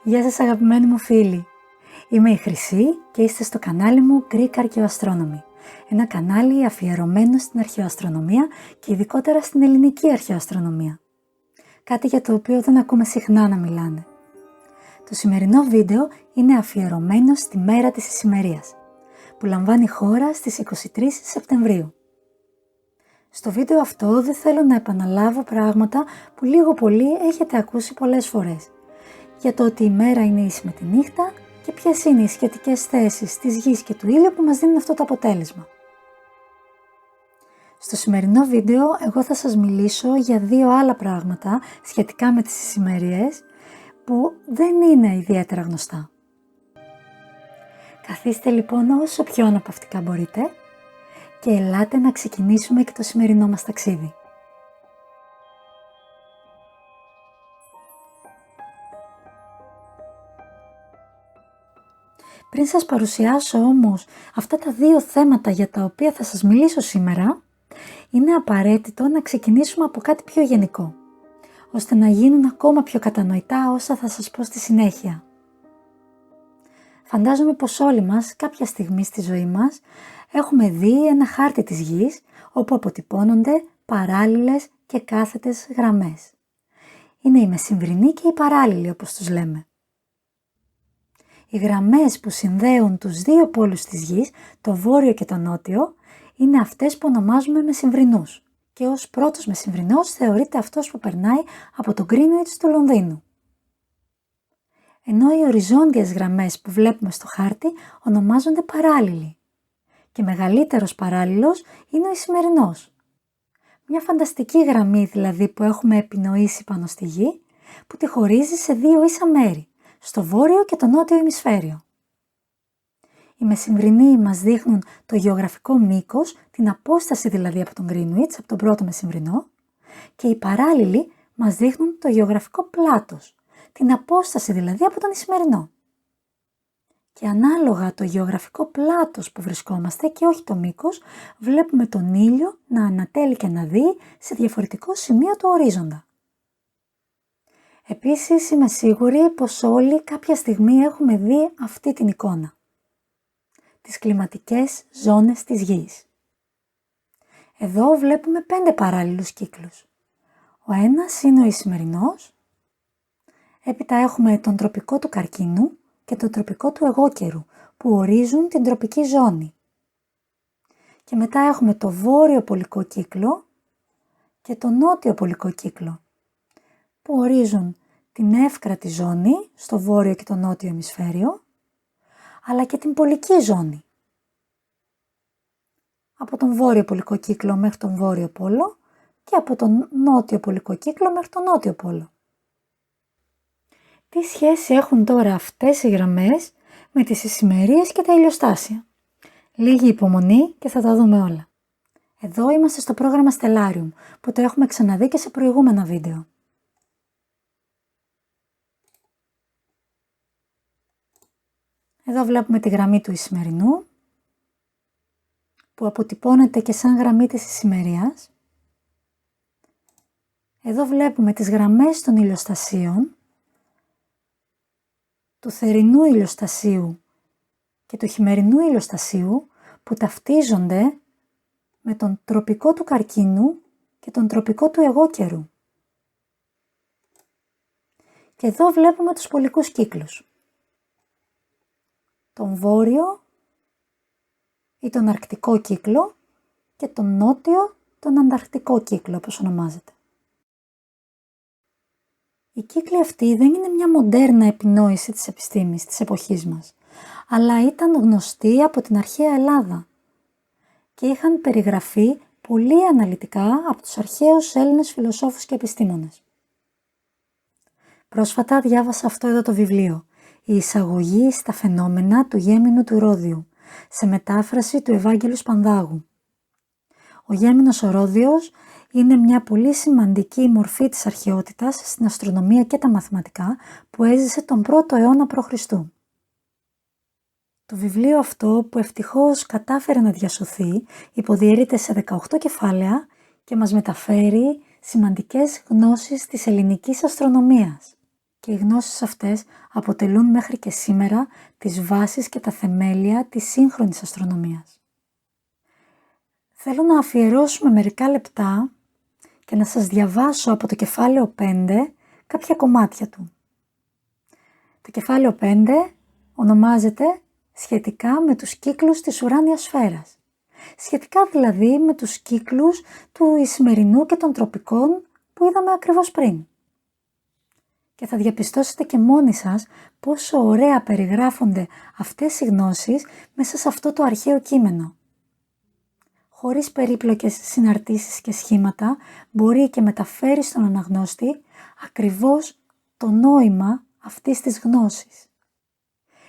Γεια σας αγαπημένοι μου φίλοι, είμαι η Χρυσή και είστε στο κανάλι μου Greek Archaeoastronomy, ένα κανάλι αφιερωμένο στην αρχαιοαστρονομία και ειδικότερα στην ελληνική αρχαιοαστρονομία. Κάτι για το οποίο δεν ακούμε συχνά να μιλάνε. Το σημερινό βίντεο είναι αφιερωμένο στη μέρα της Ησημερίας, που λαμβάνει χώρα στις 23 Σεπτεμβρίου. Στο βίντεο αυτό δεν θέλω να επαναλάβω πράγματα που λίγο πολύ έχετε ακούσει πολλές φορές, για το ότι η μέρα είναι ίση με τη νύχτα και ποιες είναι οι σχετικές θέσεις της Γης και του ήλιου που μας δίνουν αυτό το αποτέλεσμα. Στο σημερινό βίντεο εγώ θα σας μιλήσω για δύο άλλα πράγματα σχετικά με τις Ησημερίες που δεν είναι ιδιαίτερα γνωστά. Καθίστε λοιπόν όσο πιο αναπαυτικά μπορείτε και ελάτε να ξεκινήσουμε και το σημερινό μας ταξίδι. Πριν σας παρουσιάσω όμως αυτά τα δύο θέματα για τα οποία θα σας μιλήσω σήμερα, είναι απαραίτητο να ξεκινήσουμε από κάτι πιο γενικό, ώστε να γίνουν ακόμα πιο κατανοητά όσα θα σας πω στη συνέχεια. Φαντάζομαι πως όλοι μας κάποια στιγμή στη ζωή μας έχουμε δει ένα χάρτη της Γης όπου αποτυπώνονται παράλληλες και κάθετες γραμμές. Είναι οι μεσημβρινοί και οι παράλληλοι όπως τους λέμε. Οι γραμμές που συνδέουν τους δύο πόλους της Γης, το βόρειο και το νότιο, είναι αυτές που ονομάζουμε μεσημβρινούς και ως πρώτος μεσημβρινός θεωρείται αυτός που περνάει από το Greenwich του Λονδίνου. Ενώ οι οριζόντιες γραμμές που βλέπουμε στο χάρτη ονομάζονται παράλληλοι και μεγαλύτερος παράλληλος είναι ο Ισημερινός. Μια φανταστική γραμμή δηλαδή που έχουμε επινοήσει πάνω στη Γη που τη χωρίζει σε δύο ίσα μέρη, στο βόρειο και το νότιο ημισφαίριο. Οι μεσημβρινοί μας δείχνουν το γεωγραφικό μήκος, την απόσταση δηλαδή από τον Greenwich, από τον πρώτο μεσημβρινό, και οι παράλληλοι μας δείχνουν το γεωγραφικό πλάτος, την απόσταση δηλαδή από τον Ισημερινό. Και ανάλογα το γεωγραφικό πλάτος που βρισκόμαστε και όχι το μήκος, βλέπουμε τον ήλιο να ανατέλει και να δει σε διαφορετικό σημείο του ορίζοντα. Επίσης είμαι σίγουρη πως όλοι κάποια στιγμή έχουμε δει αυτή την εικόνα. Τις κλιματικές ζώνες της Γης. Εδώ βλέπουμε 5 παράλληλους κύκλους. Ο ένας είναι ο Ισημερινός, έπειτα έχουμε τον τροπικό του Καρκίνου και τον τροπικό του Αιγόκερου που ορίζουν την τροπική ζώνη. Και μετά έχουμε το βόρειο πολικό κύκλο και το νότιο πολικό κύκλο που ορίζουν την εύκρατη ζώνη στο βόρειο και το νότιο ημισφαίριο, αλλά και την πολική ζώνη. Από τον βόρειο πολικό κύκλο μέχρι τον βόρειο πόλο και από τον νότιο πολικό κύκλο μέχρι τον νότιο πόλο. Τι σχέση έχουν τώρα αυτές οι γραμμές με τις Ησημερίες και τα ηλιοστάσια? Λίγη υπομονή και θα τα δούμε όλα. Εδώ είμαστε στο πρόγραμμα Stellarium που το έχουμε ξαναδεί και σε προηγούμενα βίντεο. Εδώ βλέπουμε τη γραμμή του Ισημερινού που αποτυπώνεται και σαν γραμμή της Ησημερίας. Εδώ βλέπουμε τις γραμμές των ηλιοστασίων, του θερινού ηλιοστασίου και του χειμερινού ηλιοστασίου που ταυτίζονται με τον τροπικό του Καρκίνου και τον τροπικό του Αιγόκερου. Και εδώ βλέπουμε τους πολικούς κύκλους. Τον βόρειο ή τον αρκτικό κύκλο και τον νότιο, τον ανταρκτικό κύκλο όπως ονομάζεται. Οι κύκλοι αυτοί δεν είναι μια μοντέρνα επινόηση της επιστήμης της εποχής μας, αλλά ήταν γνωστοί από την αρχαία Ελλάδα και είχαν περιγραφεί πολύ αναλυτικά από τους αρχαίους Έλληνες φιλοσόφους και επιστήμονες. Πρόσφατα διάβασα αυτό εδώ το βιβλίο, «Η εισαγωγή στα φαινόμενα του γέμινου του Ρόδιου», σε μετάφραση του Ευάγγελου Σπανδάγου. Ο γέμινος ο Ρόδιος είναι μια πολύ σημαντική μορφή της αρχαιότητας στην αστρονομία και τα μαθηματικά που έζησε τον 1ο αιώνα π.Χ. Το βιβλίο αυτό που ευτυχώς κατάφερε να διασωθεί υποδιαιρείται σε 18 κεφάλαια και μας μεταφέρει σημαντικές γνώσεις της ελληνικής αστρονομίας. και οι γνώσεις αυτές αποτελούν μέχρι και σήμερα τις βάσεις και τα θεμέλια της σύγχρονης αστρονομίας. Θέλω να αφιερώσουμε μερικά λεπτά και να σας διαβάσω από το κεφάλαιο 5 κάποια κομμάτια του. Το κεφάλαιο 5 ονομάζεται σχετικά με τους κύκλους της ουράνιας σφαίρας. Σχετικά δηλαδή με τους κύκλους του Ισημερινού και των τροπικών που είδαμε ακριβώς πριν. Και θα διαπιστώσετε και μόνοι σας πόσο ωραία περιγράφονται αυτές οι γνώσεις μέσα σε αυτό το αρχαίο κείμενο. Χωρίς περίπλοκες συναρτήσεις και σχήματα μπορεί και μεταφέρει στον αναγνώστη ακριβώς το νόημα αυτής της γνώσης.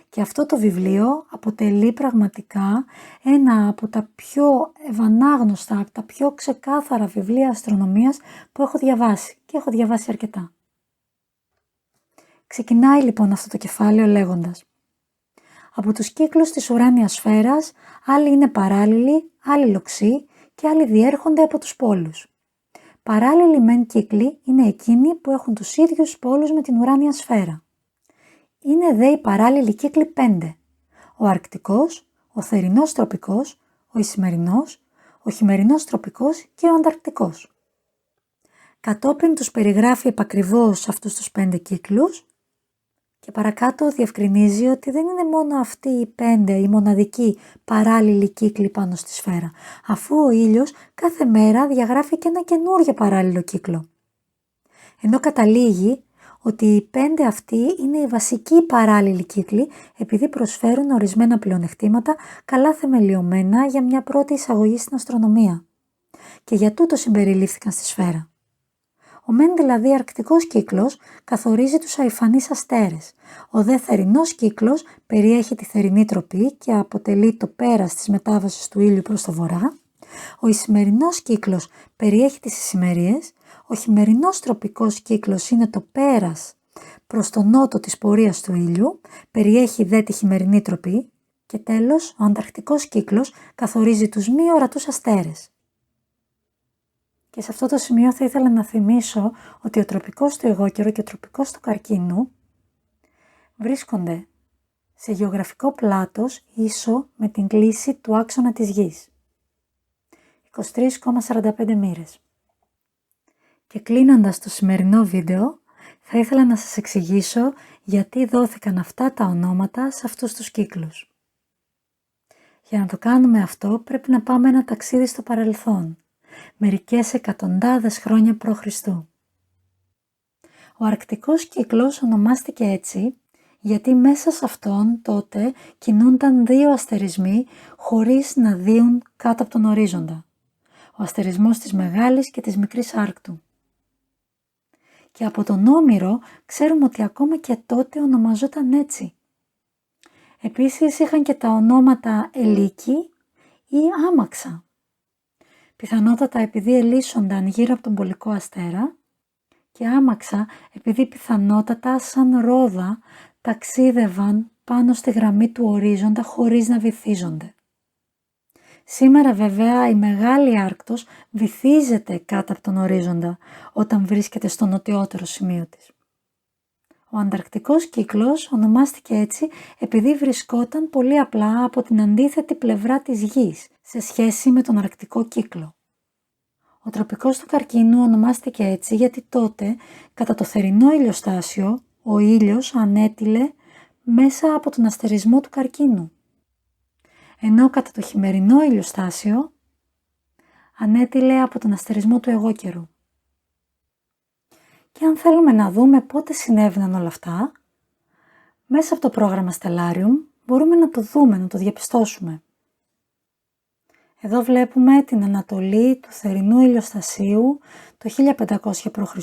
Και αυτό το βιβλίο αποτελεί πραγματικά ένα από τα πιο ευανάγνωστα, από τα πιο ξεκάθαρα βιβλία αστρονομίας που έχω διαβάσει και έχω διαβάσει αρκετά. Ξεκινάει λοιπόν αυτό το κεφάλαιο λέγοντας: από τους κύκλους της ουράνιας σφαίρας, άλλοι είναι παράλληλοι, άλλοι λοξοί και άλλοι διέρχονται από τους πόλους. Παράλληλοι μεν κύκλοι είναι εκείνοι που έχουν τους ίδιους πόλους με την ουράνια σφαίρα. Είναι δε οι παράλληλοι κύκλοι 5. Ο αρκτικός, ο θερινός τροπικός, ο ισημερινός, ο χειμερινός τροπικός και ο ανταρκτικός. Κατόπιν τους περιγράφει επακριβώς αυτούς τους 5 κύκλους και παρακάτω διευκρινίζει ότι δεν είναι μόνο αυτοί οι 5 οι μοναδικοί παράλληλοι κύκλοι πάνω στη σφαίρα, αφού ο ήλιος κάθε μέρα διαγράφει και ένα καινούργιο παράλληλο κύκλο. Ενώ καταλήγει ότι οι 5 αυτοί είναι οι βασικοί παράλληλοι κύκλοι επειδή προσφέρουν ορισμένα πλεονεκτήματα καλά θεμελιωμένα για μια πρώτη εισαγωγή στην αστρονομία. Και για τούτο συμπεριλήφθηκαν στη σφαίρα. Ο μεν δηλαδή αρκτικός κύκλος καθορίζει τους αϊφανείς αστέρες. Ο δε θερινός κύκλος περιέχει τη θερινή τροπή και αποτελεί το πέρας της μετάβασης του ήλιου προς το βορρά. Ο ισημερινός κύκλος περιέχει τις ισημερίες. Ο χειμερινός τροπικός κύκλος είναι το πέρας προς το νότο της πορείας του ήλιου, περιέχει δε τη χειμερινή τροπή. Και τέλος, ο ανταρκτικός κύκλος καθορίζει τους μη ορατούς αστέρες. Και σε αυτό το σημείο θα ήθελα να θυμίσω ότι ο τροπικός του Αιγόκερο και ο τροπικός του Καρκίνου βρίσκονται σε γεωγραφικό πλάτος ίσο με την κλίση του άξονα της Γης. 23,45 μοίρες. Και κλείνοντας το σημερινό βίντεο, θα ήθελα να σας εξηγήσω γιατί δόθηκαν αυτά τα ονόματα σε αυτούς τους κύκλους. Για να το κάνουμε αυτό πρέπει να πάμε ένα ταξίδι στο παρελθόν, μερικές εκατοντάδες χρόνια π.Χ. Ο αρκτικός κύκλος ονομάστηκε έτσι γιατί μέσα σε αυτόν τότε κινούνταν 2 αστερισμοί χωρίς να δίουν κάτω από τον ορίζοντα. Ο αστερισμός της Μεγάλης και της Μικρής Άρκτου. Και από τον Όμηρο ξέρουμε ότι ακόμα και τότε ονομαζόταν έτσι. Επίσης είχαν και τα ονόματα Ελίκη ή Άμαξα. Πιθανότατα επειδή ελίσσονταν γύρω από τον πολικό αστέρα και Άμαξα επειδή πιθανότατα σαν ρόδα ταξίδευαν πάνω στη γραμμή του ορίζοντα χωρίς να βυθίζονται. Σήμερα βέβαια η Μεγάλη Άρκτος βυθίζεται κάτω από τον ορίζοντα όταν βρίσκεται στο νοτιότερο σημείο της. Ο ανταρκτικός κύκλος ονομάστηκε έτσι επειδή βρισκόταν πολύ απλά από την αντίθετη πλευρά της Γης σε σχέση με τον αρκτικό κύκλο. Ο τροπικός του Καρκίνου ονομάστηκε έτσι γιατί τότε κατά το θερινό ηλιοστάσιο ο ήλιος ανέτειλε μέσα από τον αστερισμό του Καρκίνου. Ενώ κατά το χειμερινό ηλιοστάσιο ανέτειλε από τον αστερισμό του Αιγόκερου. Και αν θέλουμε να δούμε πότε συνέβαιναν όλα αυτά, μέσα από το πρόγραμμα Stellarium μπορούμε να το δούμε, να το διαπιστώσουμε. Εδώ βλέπουμε την ανατολή του θερινού ηλιοστασίου το 1500 π.Χ.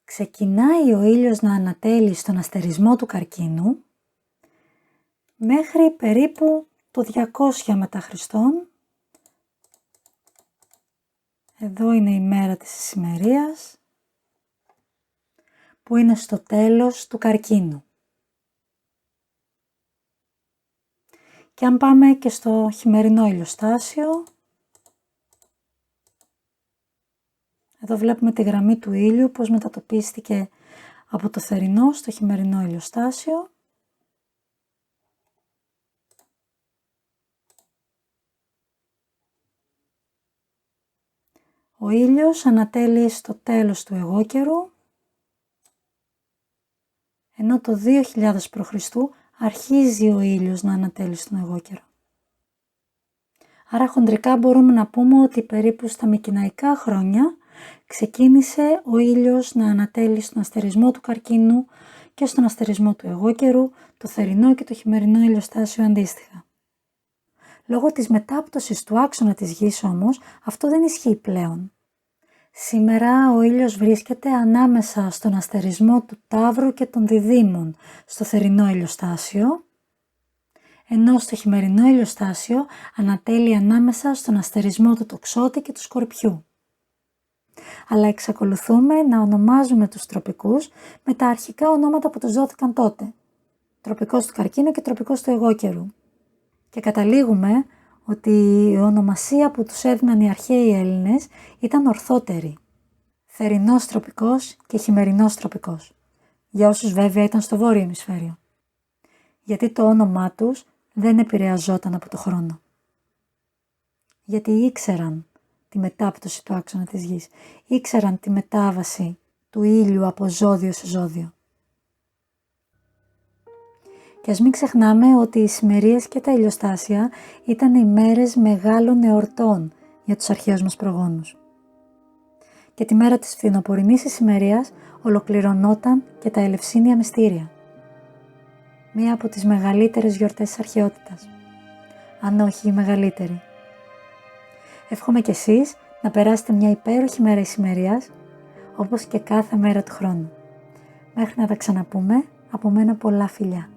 Ξεκινάει ο ήλιος να ανατέλει στον αστερισμό του Καρκίνου μέχρι περίπου το 200 μετά Χριστόν. Εδώ είναι η μέρα της ησημερίας που είναι στο τέλος του Καρκίνου. Και αν πάμε και στο χειμερινό ηλιοστάσιο, εδώ βλέπουμε τη γραμμή του ήλιου, πώς μετατοπίστηκε από το θερινό στο χειμερινό ηλιοστάσιο. Ο ήλιος ανατέλει στο τέλος του εγώκερου, ενώ το 2000 π.Χ. αρχίζει ο ήλιος να ανατέλει στον εγώκερο. Άρα χοντρικά μπορούμε να πούμε ότι περίπου στα μικηναϊκά χρόνια ξεκίνησε ο ήλιος να ανατέλει στον αστερισμό του καρκίνου και στον αστερισμό του εγώκερου, το θερινό και το χειμερινό ηλιοστάσιο αντίστοιχα. Λόγω της μετάπτωσης του άξονα της Γης όμως, αυτό δεν ισχύει πλέον. Σήμερα ο ήλιος βρίσκεται ανάμεσα στον αστερισμό του Ταύρου και των Διδύμων στο θερινό ηλιοστάσιο, ενώ στο χειμερινό ηλιοστάσιο ανατέλει ανάμεσα στον αστερισμό του Τοξότη και του Σκορπιού. Αλλά εξακολουθούμε να ονομάζουμε τους τροπικούς με τα αρχικά ονόματα που τους δόθηκαν τότε, τροπικός του καρκίνου και τροπικός του εγώκερου. Και καταλήγουμε ότι η ονομασία που τους έδιναν οι αρχαίοι Έλληνες ήταν ορθότερη. Θερινός τροπικός και χειμερινός τροπικός. Για όσους βέβαια ήταν στο βόρειο ημισφαίριο. Γιατί το όνομά τους δεν επηρεαζόταν από το χρόνο. Γιατί ήξεραν τη μετάπτωση του άξονα της Γης. Ήξεραν τη μετάβαση του ήλιου από ζώδιο σε ζώδιο. Και ας μην ξεχνάμε ότι οι ησημερίες και τα ηλιοστάσια ήταν οι μέρες μεγάλων εορτών για τους αρχαίους μας προγόνους. Και τη μέρα της φθινοπορεινής ησημερίας ολοκληρωνόταν και τα Ελευσίνια μυστήρια. Μία από τις μεγαλύτερες γιορτές της αρχαιότητας. Αν όχι η μεγαλύτερη. Εύχομαι κι εσείς να περάσετε μια υπέροχη μέρα ησημερίας, όπως και κάθε μέρα του χρόνου. Μέχρι να τα ξαναπούμε, από μένα πολλά φιλιά.